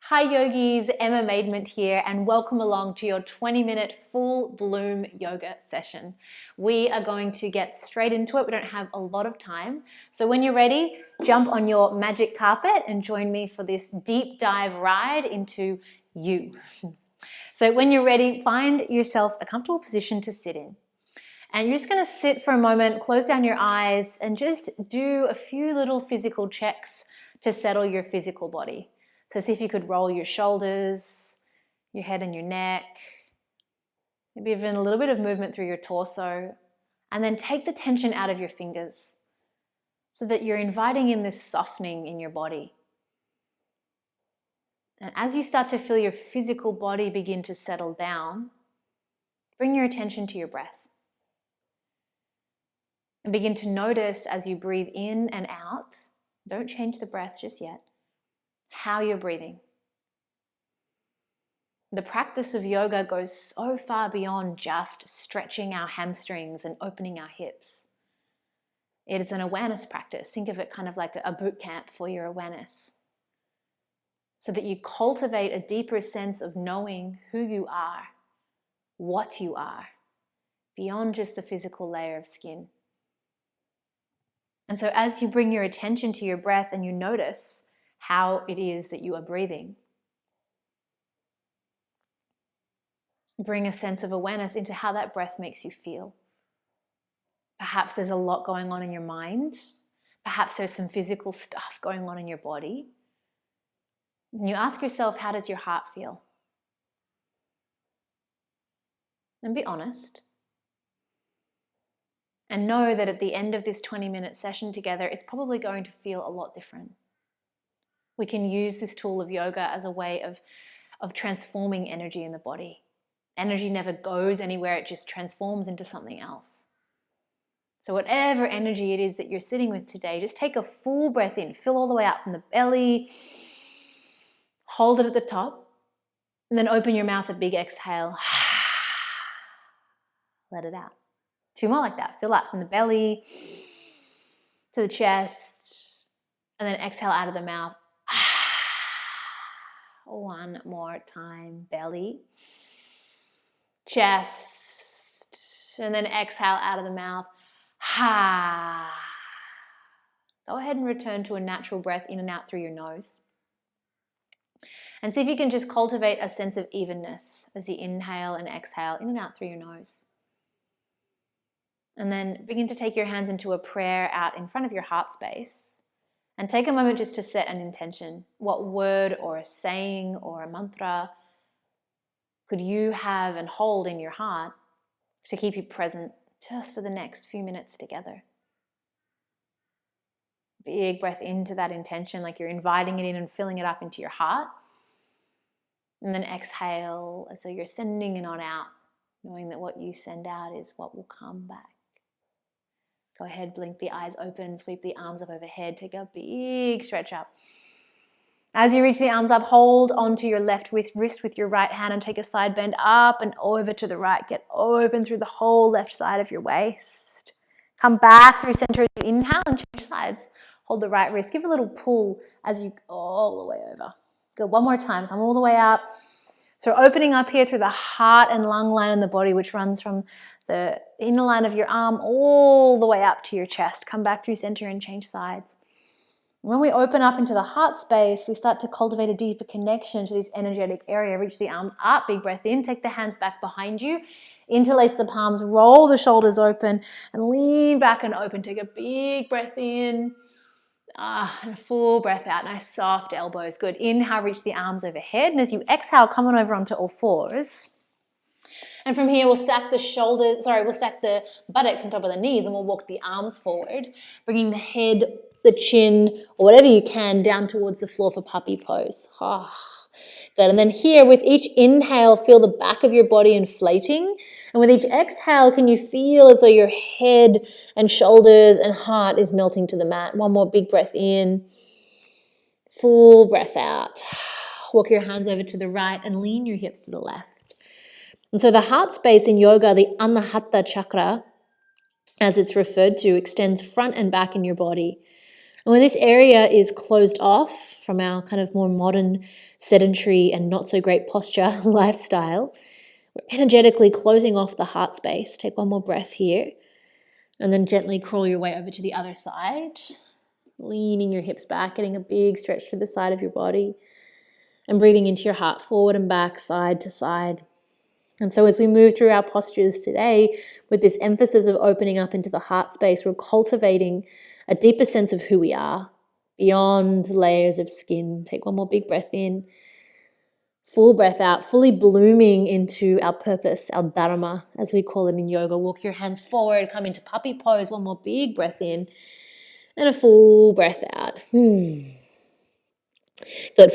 Hi yogis, Emma Maidment here, and welcome along to your 20-minute full bloom yoga session. We are going to get straight into it. We don't have a lot of time. So when you're ready, jump on your magic carpet and join me for this deep dive ride into you. So when you're ready, find yourself a comfortable position to sit in. And you're just going to sit for a moment, close down your eyes, and just do a few little physical checks to settle your physical body. So see if you could roll your shoulders, your head and your neck, maybe even a little bit of movement through your torso, and then take the tension out of your fingers so that you're inviting in this softening in your body. And as you start to feel your physical body begin to settle down, bring your attention to your breath. And begin to notice as you breathe in and out, don't change the breath just yet, how you're breathing. The practice of yoga goes so far beyond just stretching our hamstrings and opening our hips. It is an awareness practice. Think of it kind of like a boot camp for your awareness, so that you cultivate a deeper sense of knowing who you are, what you are, beyond just the physical layer of skin. And so as you bring your attention to your breath and you notice how it is that you are breathing, bring a sense of awareness into how that breath makes you feel. Perhaps there's a lot going on in your mind. Perhaps there's some physical stuff going on in your body. And you ask yourself, how does your heart feel? And be honest. And know that at the end of this 20-minute session together, it's probably going to feel a lot different. We can use this tool of yoga as a way of transforming energy in the body. Energy never goes anywhere, it just transforms into something else. So whatever energy it is that you're sitting with today, just take a full breath in, fill all the way out from the belly, hold it at the top, and then open your mouth, a big exhale. Let it out. 2 more like that. Fill out from the belly to the chest, and then exhale out of the mouth. 1 more time. Belly, chest, and then exhale out of the mouth. Go ahead and return to a natural breath in and out through your nose. And see if you can just cultivate a sense of evenness as you inhale and exhale in and out through your nose. And then begin to take your hands into a prayer out in front of your heart space. And take a moment just to set an intention. What word or a saying or a mantra could you have and hold in your heart to keep you present just for the next few minutes together? Big breath into that intention, like you're inviting it in and filling it up into your heart. And then exhale as though you're sending it on out, knowing that what you send out is what will come back. Go ahead, blink the eyes open, sweep the arms up overhead, take a big stretch up. As you reach the arms up, hold onto your left wrist with your right hand and take a side bend up and over to the right. Get open through the whole left side of your waist. Come back through center as you inhale and change sides. Hold the right wrist. Give a little pull as you go all the way over. Good, 1 more time. Come all the way up. So opening up here through the heart and lung line in the body, which runs from the inner line of your arm all the way up to your chest. Come back through center and change sides. When we open up into the heart space, we start to cultivate a deeper connection to this energetic area. Reach the arms up, big breath in, take the hands back behind you, interlace the palms, roll the shoulders open, and lean back and open. Take a big breath in, and a full breath out. Nice soft elbows. Good. Inhale, reach the arms overhead, and as you exhale, come on over onto all fours. And from here, we'll stack the buttocks on top of the knees, and we'll walk the arms forward, bringing the head, the chin, or whatever you can down towards the floor for puppy pose. Good. And then here, with each inhale, feel the back of your body inflating. And with each exhale, can you feel as though your head and shoulders and heart is melting to the mat? 1 more big breath in. Full breath out. Walk your hands over to the right and lean your hips to the left. And so the heart space in yoga, the Anahata chakra, as it's referred to, extends front and back in your body. And when this area is closed off from our kind of more modern, sedentary and not so great posture lifestyle, we're energetically closing off the heart space. Take one more breath here. And then gently crawl your way over to the other side, leaning your hips back, getting a big stretch through the side of your body, and breathing into your heart, forward and back, side to side. And so as we move through our postures today, with this emphasis of opening up into the heart space, we're cultivating a deeper sense of who we are, beyond layers of skin. Take one more big breath in. Full breath out, fully blooming into our purpose, our dharma, as we call it in yoga. Walk your hands forward, come into puppy pose. One more big breath in and a full breath out. Good.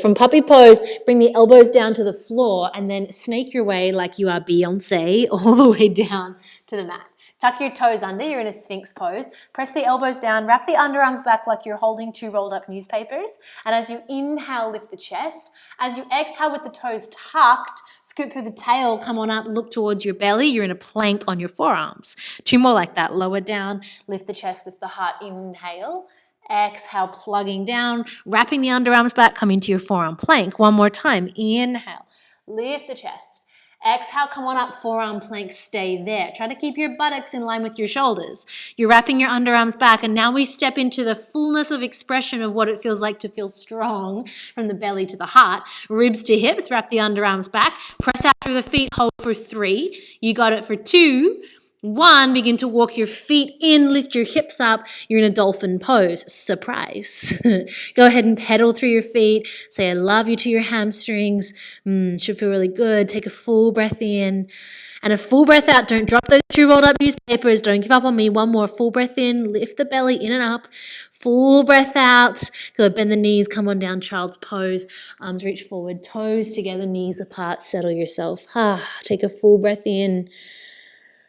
From puppy pose, bring the elbows down to the floor and then snake your way like you are Beyonce all the way down to the mat. Tuck your toes under, you're in a sphinx pose. Press the elbows down, wrap the underarms back like you're holding 2 rolled up newspapers. And as you inhale, lift the chest. As you exhale with the toes tucked, scoop through the tail, come on up, look towards your belly. You're in a plank on your forearms. 2 more like that. Lower down, lift the chest, lift the heart, inhale. Exhale, plugging down, wrapping the underarms back, come into your forearm plank. 1 more time. Inhale, lift the chest. Exhale, come on up, forearm plank, stay there. Try to keep your buttocks in line with your shoulders. You're wrapping your underarms back, and now we step into the fullness of expression of what it feels like to feel strong from the belly to the heart. Ribs to hips, wrap the underarms back, press out through the feet, hold for 3. You got it for 2. 1, begin to walk your feet in, lift your hips up. You're in a dolphin pose. Surprise. Go ahead and pedal through your feet. Say, I love you to your hamstrings. Should feel really good. Take a full breath in and a full breath out. Don't drop those 2 rolled up newspapers. Don't give up on me. 1 more full breath in. Lift the belly in and up. Full breath out. Good. Bend the knees. Come on down. Child's pose. Arms reach forward. Toes together. Knees apart. Settle yourself. Take a full breath in.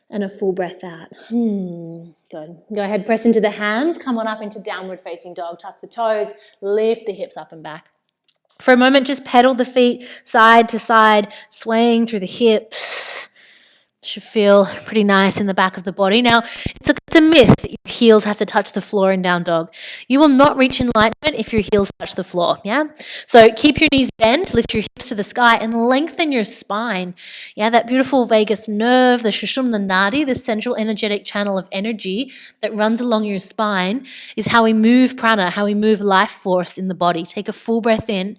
And a full breath out. Good. Go ahead, press into the hands. Come on up into downward facing dog. Tuck the toes, lift the hips up and back. For a moment, just pedal the feet side to side, swaying through the hips. Should feel pretty nice in the back of the body. Now, it's a myth that your heels have to touch the floor in down dog. You will not reach enlightenment if your heels touch the floor, yeah? So keep your knees bent, lift your hips to the sky, and lengthen your spine. Yeah, that beautiful vagus nerve, the Sushumna Nadi, the central energetic channel of energy that runs along your spine, is how we move prana, how we move life force in the body. Take a full breath in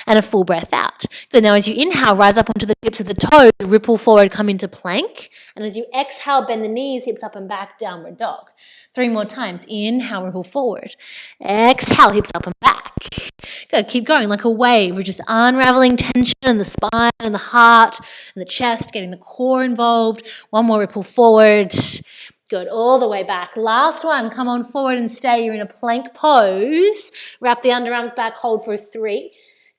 and a full breath out. Good. Now, as you inhale, rise up onto the tips of the toes, ripple forward, come into plank. And as you exhale, bend the knees, hips up and back, downward dog. 3 more times. Inhale, ripple forward. Exhale, hips up and back. Good. Keep going like a wave. We're just unraveling tension in the spine and the heart and the chest, getting the core involved. 1 more ripple forward. Good, all the way back. Last one, come on forward and stay. You're in a plank pose. Wrap the underarms back, hold for 3.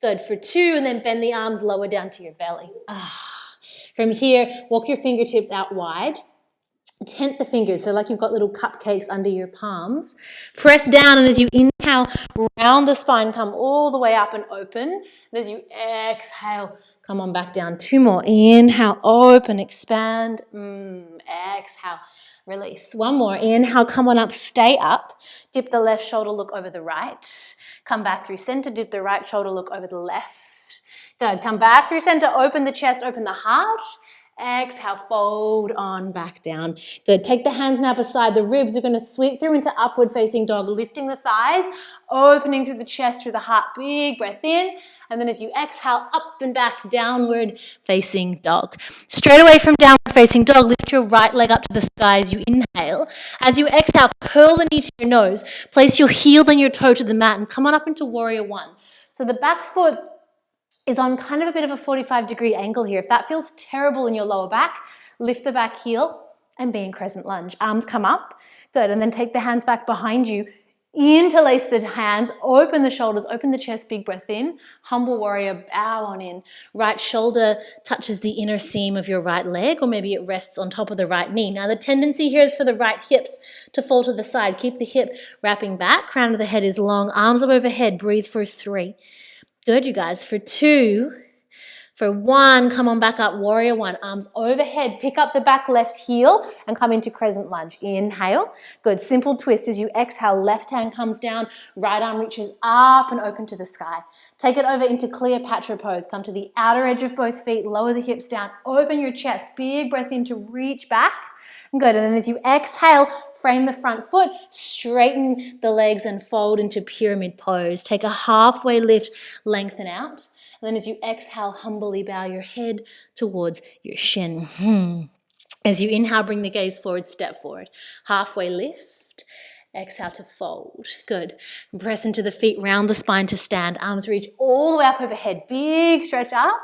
Good, for 2, and then bend the arms lower down to your belly. From here, walk your fingertips out wide. Tent the fingers, so like you've got little cupcakes under your palms. Press down, and as you inhale, round the spine, come all the way up and open. And as you exhale, come on back down. 2 more. Inhale, open, expand. Exhale, release. 1 more. Inhale, come on up, stay up. Dip the left shoulder, look over the right. Come back through center, dip the right shoulder, look over the left. Good. Come back through center, open the chest, open the heart. Exhale, fold on back down. Good. Take the hands now beside the ribs. You're going to sweep through into upward facing dog, lifting the thighs, opening through the chest, through the heart. Big breath in. And then as you exhale, up and back, downward facing dog. Straight away from downward facing dog, lift your right leg up to the sky as you inhale. As you exhale, curl the knee to your nose. Place your heel and your toe to the mat and come on up into warrior 1. So the back foot is on kind of a bit of a 45-degree angle here. If that feels terrible in your lower back, lift the back heel and be in crescent lunge. Arms come up. Good. And then take the hands back behind you. Interlace the hands, open the shoulders, open the chest, big breath in. Humble warrior, bow on in. Right shoulder touches the inner seam of your right leg, or maybe it rests on top of the right knee. Now the tendency here is for the right hips to fall to the side. Keep the hip wrapping back. Crown of the head is long. Arms up overhead. Breathe for 3. Good, you guys. For 2, For 1, come on back up, warrior 1. Arms overhead, pick up the back left heel and come into crescent lunge. Inhale. Good. Simple twist as you exhale. Left hand comes down, right arm reaches up and open to the sky. Take it over into Cleopatra pose. Come to the outer edge of both feet, lower the hips down, open your chest. Big breath in to reach back. Good. And then as you exhale, frame the front foot, straighten the legs and fold into pyramid pose. Take a halfway lift, lengthen out. And then as you exhale, humbly bow your head towards your shin. As you inhale, bring the gaze forward, step forward. Halfway lift. Exhale to fold. Good. Press into the feet, round the spine to stand. Arms reach all the way up overhead. Big stretch up.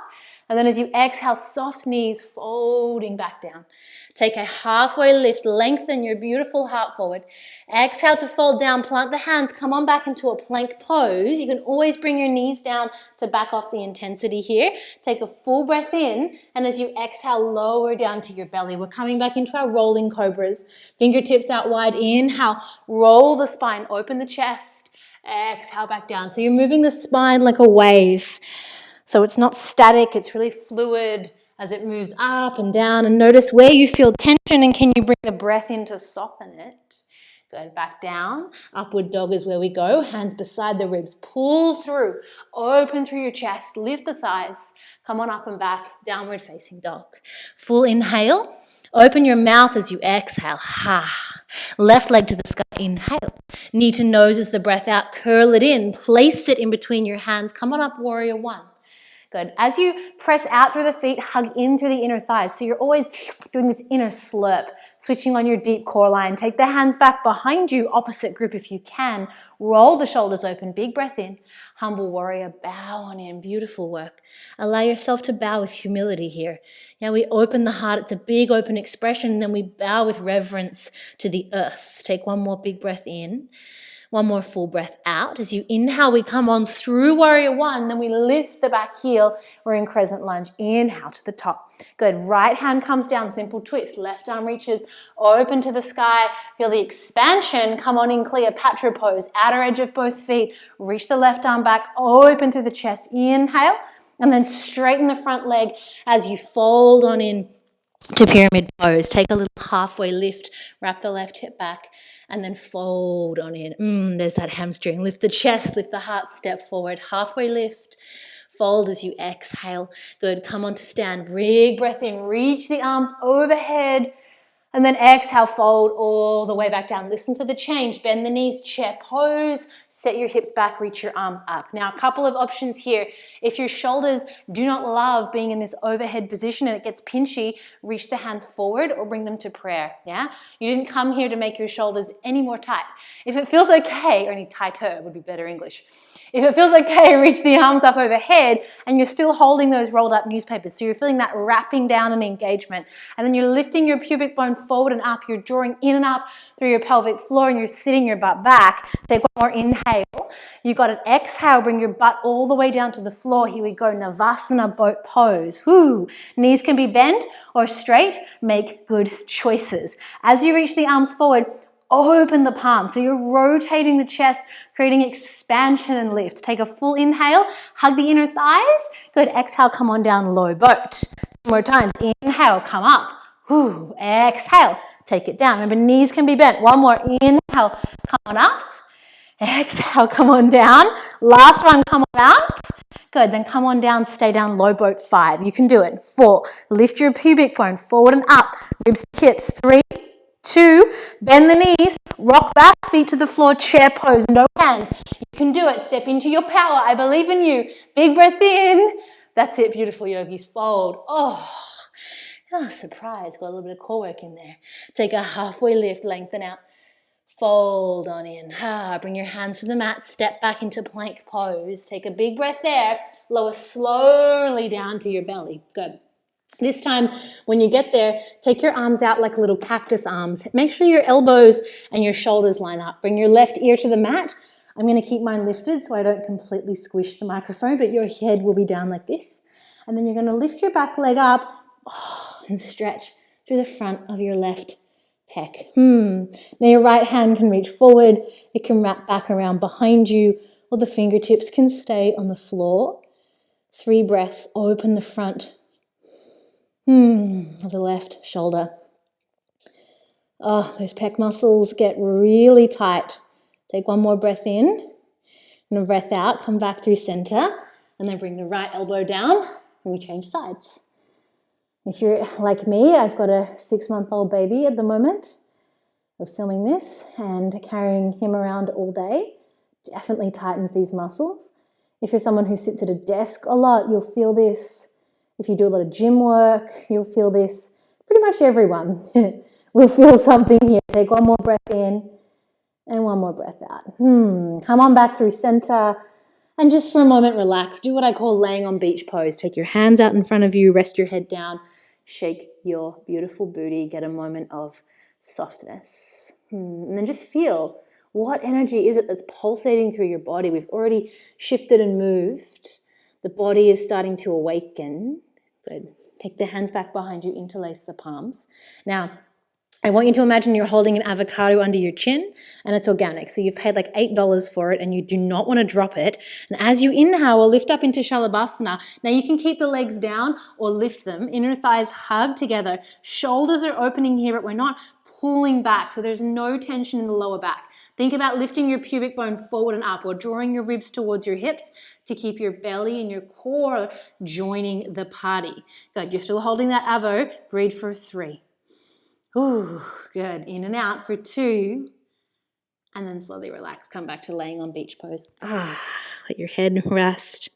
And then as you exhale, soft knees folding back down. Take a halfway lift, lengthen your beautiful heart forward. Exhale to fold down, plant the hands, come on back into a plank pose. You can always bring your knees down to back off the intensity here. Take a full breath in, and as you exhale, lower down to your belly. We're coming back into our rolling cobras. Fingertips out wide, inhale, roll the spine, open the chest. Exhale back down. So you're moving the spine like a wave. So it's not static, it's really fluid as it moves up and down. And notice where you feel tension and can you bring the breath in to soften it. Good, back down. Upward dog is where we go. Hands beside the ribs. Pull through. Open through your chest. Lift the thighs. Come on up and back. Downward facing dog. Full inhale. Open your mouth as you exhale. Ha. Left leg to the sky. Inhale. Knee to nose as the breath out. Curl it in. Place it in between your hands. Come on up, warrior 1. Good. As you press out through the feet, hug in through the inner thighs. So you're always doing this inner slurp, switching on your deep core line. Take the hands back behind you, opposite grip if you can. Roll the shoulders open, big breath in. Humble warrior, bow on in, beautiful work. Allow yourself to bow with humility here. Now we open the heart, it's a big open expression, then we bow with reverence to the earth. Take one more big breath in. One more full breath out. As you inhale, we come on through warrior 1. Then we lift the back heel. We're in crescent lunge. Inhale to the top. Good. Right hand comes down. Simple twist. Left arm reaches open to the sky. Feel the expansion. Come on in Cleopatra pose. Outer edge of both feet. Reach the left arm back. Open through the chest. Inhale. And then straighten the front leg as you fold on in to pyramid pose. Take a little halfway lift, wrap the left hip back, and then fold on in. There's that hamstring. Lift the chest, lift the heart, step forward. Halfway lift, fold as you exhale. Good. Come on to stand. Big breath in. Reach the arms overhead. And then exhale, fold all the way back down. Listen for the change. Bend the knees, chair pose. Set your hips back, reach your arms up. Now, a couple of options here. If your shoulders do not love being in this overhead position and it gets pinchy, reach the hands forward or bring them to prayer, yeah? You didn't come here to make your shoulders any more tight. If it feels okay, or any tighter would be better English. If it feels okay, reach the arms up overhead and you're still holding those rolled up newspapers. So you're feeling that wrapping down and engagement. And then you're lifting your pubic bone forward and up. You're drawing in and up through your pelvic floor and you're sitting your butt back. Take one more inhale. You got an exhale. Bring your butt all the way down to the floor. Here we go. Navasana boat pose. Whoo. Knees can be bent or straight. Make good choices. As you reach the arms forward, open the palms. So you're rotating the chest, creating expansion and lift. Take a full inhale, hug the inner thighs. Good. Exhale, come on down, low boat. More times. Inhale, come up. Whew. Exhale, take it down. Remember, knees can be bent. One more. Inhale, come on up. Exhale, come on down. Last one, come on up. Good. Then come on down, stay down, low boat 5. You can do it. 4. Lift your pubic bone forward and up. Ribs, hips. 3. 2, bend the knees, rock back, feet to the floor, chair pose, no hands. You can do it. Step into your power. I believe in you. Big breath in. That's it, beautiful yogis. Fold. Oh, surprise. Got a little bit of core work in there. Take a halfway lift, lengthen out. Fold on in. Bring your hands to the mat. Step back into plank pose. Take a big breath there. Lower slowly down to your belly. Good. This time, when you get there, take your arms out like little cactus arms. Make sure your elbows and your shoulders line up. Bring your left ear to the mat. I'm going to keep mine lifted so I don't completely squish the microphone, but your head will be down like this. And then you're going to lift your back leg up and stretch through the front of your left pec. Now your right hand can reach forward. It can wrap back around behind you, or the fingertips can stay on the floor. 3 breaths, open the front of the left shoulder. Oh, those pec muscles get really tight. Take one more breath in and a breath out. Come back through center and then bring the right elbow down and we change sides. If you're like me, I've got a 6-month-old baby at the moment. I'm filming this and carrying him around all day definitely tightens these muscles. If you're someone who sits at a desk a lot, you'll feel this. If you do a lot of gym work, you'll feel this. Pretty much everyone will feel something here. Take one more breath in and one more breath out. Come on back through center and just for a moment relax. Do what I call laying on beach pose. Take your hands out in front of you, rest your head down, shake your beautiful booty, get a moment of softness. And then just feel what energy is it that's pulsating through your body. We've already shifted and moved. The body is starting to awaken. Good. Take the hands back behind you, interlace the palms. Now, I want you to imagine you're holding an avocado under your chin and it's organic. So you've paid like $8 for it and you do not want to drop it. And as you inhale, lift up into Shalabhasana. Now you can keep the legs down or lift them. Inner thighs hug together. Shoulders are opening here, but we're not pulling back. So there's no tension in the lower back. Think about lifting your pubic bone forward and up or drawing your ribs towards your hips to keep your belly and your core joining the party. Good. You're still holding that avo. Breathe for 3. Ooh, good. In and out for 2. And then slowly relax. Come back to laying on beach pose. Let your head rest.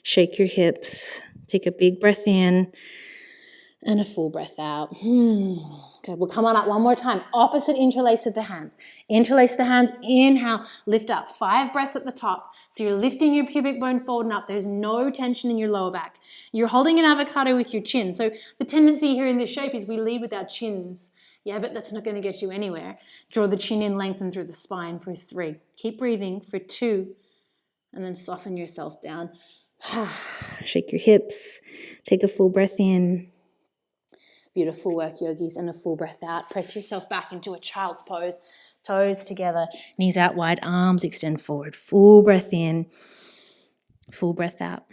Shake your hips. Take a big breath in and a full breath out. Good. We'll come on up one more time. Opposite interlace of the hands. Interlace the hands. Inhale. Lift up. 5 breaths at the top. So you're lifting your pubic bone forward and up. There's no tension in your lower back. You're holding an avocado with your chin. So the tendency here in this shape is we lead with our chins. Yeah, but that's not going to get you anywhere. Draw the chin in, lengthen through the spine for 3. Keep breathing for 2. And then soften yourself down. Shake your hips. Take a full breath in. Beautiful work, yogis, and a full breath out. Press yourself back into a child's pose. Toes together, knees out wide, arms extend forward. Full breath in, full breath out.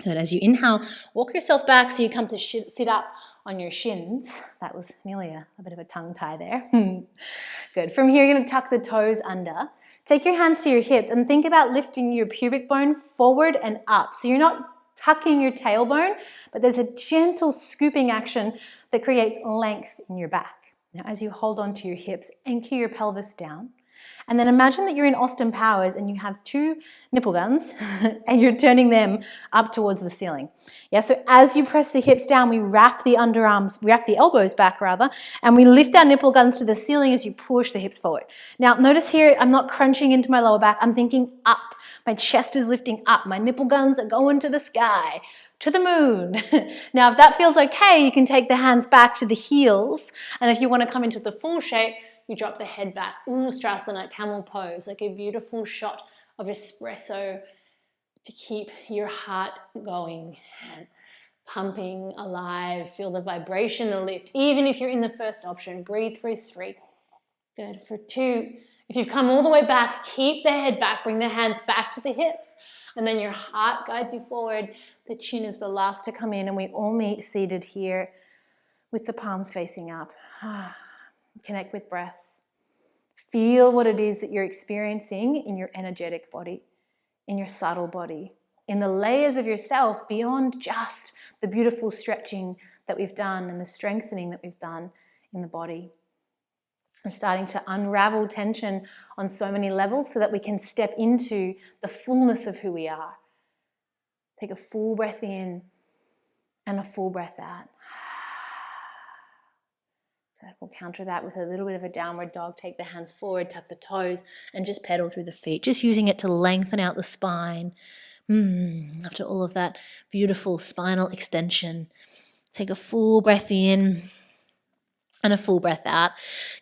Good. As you inhale, walk yourself back so you come to sit up on your shins. That was nearly a bit of a tongue tie there. Good. From here, you're going to tuck the toes under. Take your hands to your hips and think about lifting your pubic bone forward and up. So you're not tucking your tailbone, but there's a gentle scooping action that creates length in your back. Now, as you hold on to your hips, anchor your pelvis down. And then imagine that you're in Austin Powers and you have 2 nipple guns and you're turning them up towards the ceiling. Yeah, so as you press the hips down, we wrap the underarms, wrap the elbows back rather, and we lift our nipple guns to the ceiling as you push the hips forward. Now, notice here, I'm not crunching into my lower back, I'm thinking up. My chest is lifting up. My nipple guns are going to the sky, to the moon. Now, if that feels okay, you can take the hands back to the heels. And if you want to come into the full shape, you drop the head back. Ustrasana, camel pose, like a beautiful shot of espresso to keep your heart going and pumping alive. Feel the vibration, the lift. Even if you're in the first option, breathe for 3. Good. For 2. If you've come all the way back, keep the head back, bring the hands back to the hips, and then your heart guides you forward. The chin is the last to come in, and we all meet seated here with the palms facing up. Connect with breath. Feel what it is that you're experiencing in your energetic body, in your subtle body, in the layers of yourself beyond just the beautiful stretching that we've done and the strengthening that we've done in the body. We're starting to unravel tension on so many levels so that we can step into the fullness of who we are. Take a full breath in and a full breath out. Good. We'll counter that with a little bit of a downward dog. Take the hands forward, tuck the toes, and just pedal through the feet, just using it to lengthen out the spine. After all of that beautiful spinal extension. Take a full breath in and a full breath out.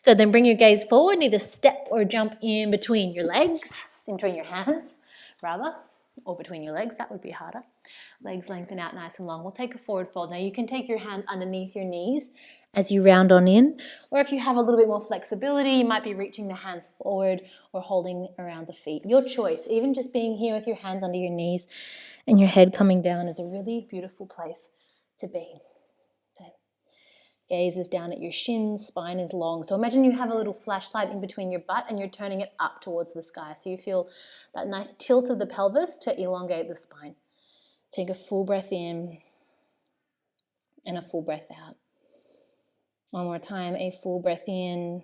Good, then bring your gaze forward, either step or jump in between your legs, in between your hands, rather. or between your legs, that would be harder. Legs lengthen out nice and long. We'll take a forward fold. Now you can take your hands underneath your knees as you round on in, or if you have a little bit more flexibility, you might be reaching the hands forward or holding around the feet. Your choice. Even just being here with your hands under your knees and your head coming down is a really beautiful place to be. Okay. Gaze is down at your shins, spine is long. So imagine you have a little flashlight in between your butt and you're turning it up towards the sky. So you feel that nice tilt of the pelvis to elongate the spine. Take a full breath in and a full breath out. One more time, a full breath in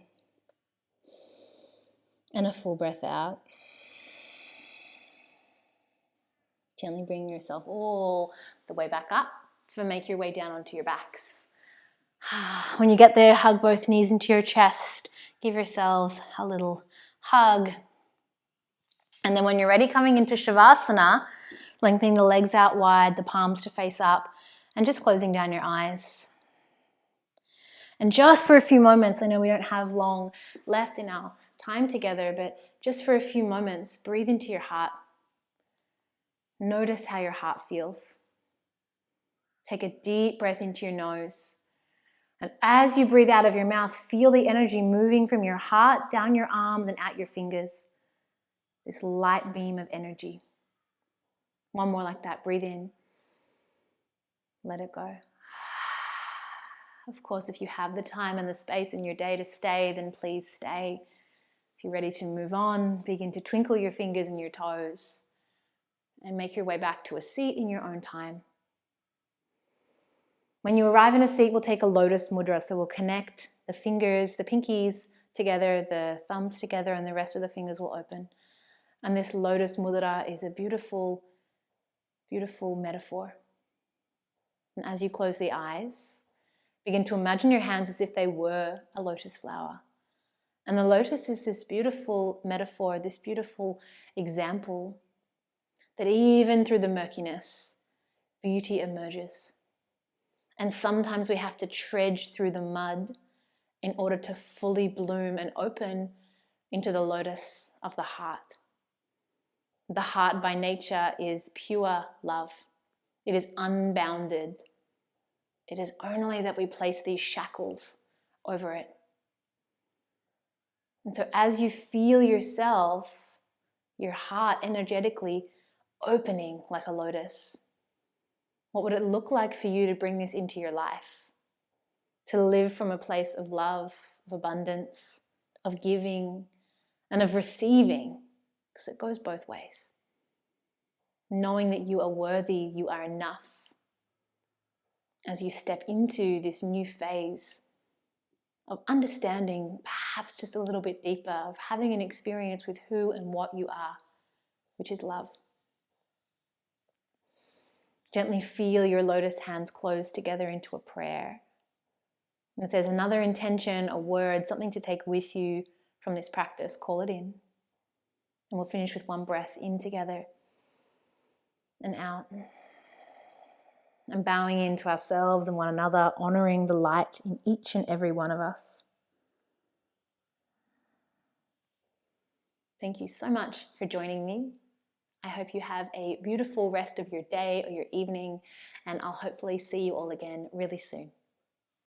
and a full breath out. Gently bring yourself all the way back up and make your way down onto your backs. When you get there, hug both knees into your chest. Give yourselves a little hug. And then when you're ready, coming into Shavasana, lengthening the legs out wide, the palms to face up, and just closing down your eyes. And just for a few moments, I know we don't have long left in our time together, but just for a few moments, breathe into your heart. Notice how your heart feels. Take a deep breath into your nose. And as you breathe out of your mouth, feel the energy moving from your heart down your arms and out your fingers. This light beam of energy. One more like that. Breathe in. Let it go. Of course, if you have the time and the space in your day to stay, then please stay. If you're ready to move on, begin to twinkle your fingers and your toes and make your way back to a seat in your own time. When you arrive in a seat, we'll take a lotus mudra. So we'll connect the fingers, the pinkies together, the thumbs together, and the rest of the fingers will open. And this lotus mudra is a beautiful, beautiful metaphor. And as you close the eyes, begin to imagine your hands as if they were a lotus flower. And the lotus is this beautiful metaphor, this beautiful example that even through the murkiness, beauty emerges. And sometimes we have to trudge through the mud in order to fully bloom and open into the lotus of the heart. The heart by nature is pure love. It is unbounded. It is only that we place these shackles over it. And so as you feel yourself, your heart energetically opening like a lotus, what would it look like for you to bring this into your life? To live from a place of love, of abundance, of giving, and of receiving, because it goes both ways. Knowing that you are worthy, you are enough. As you step into this new phase of understanding, perhaps just a little bit deeper, of having an experience with who and what you are, which is love. Gently feel your lotus hands close together into a prayer. And if there's another intention, a word, something to take with you from this practice, call it in. And we'll finish with one breath in together and out. And bowing into ourselves and one another, honoring the light in each and every one of us. Thank you so much for joining me. I hope you have a beautiful rest of your day or your evening, and I'll hopefully see you all again really soon.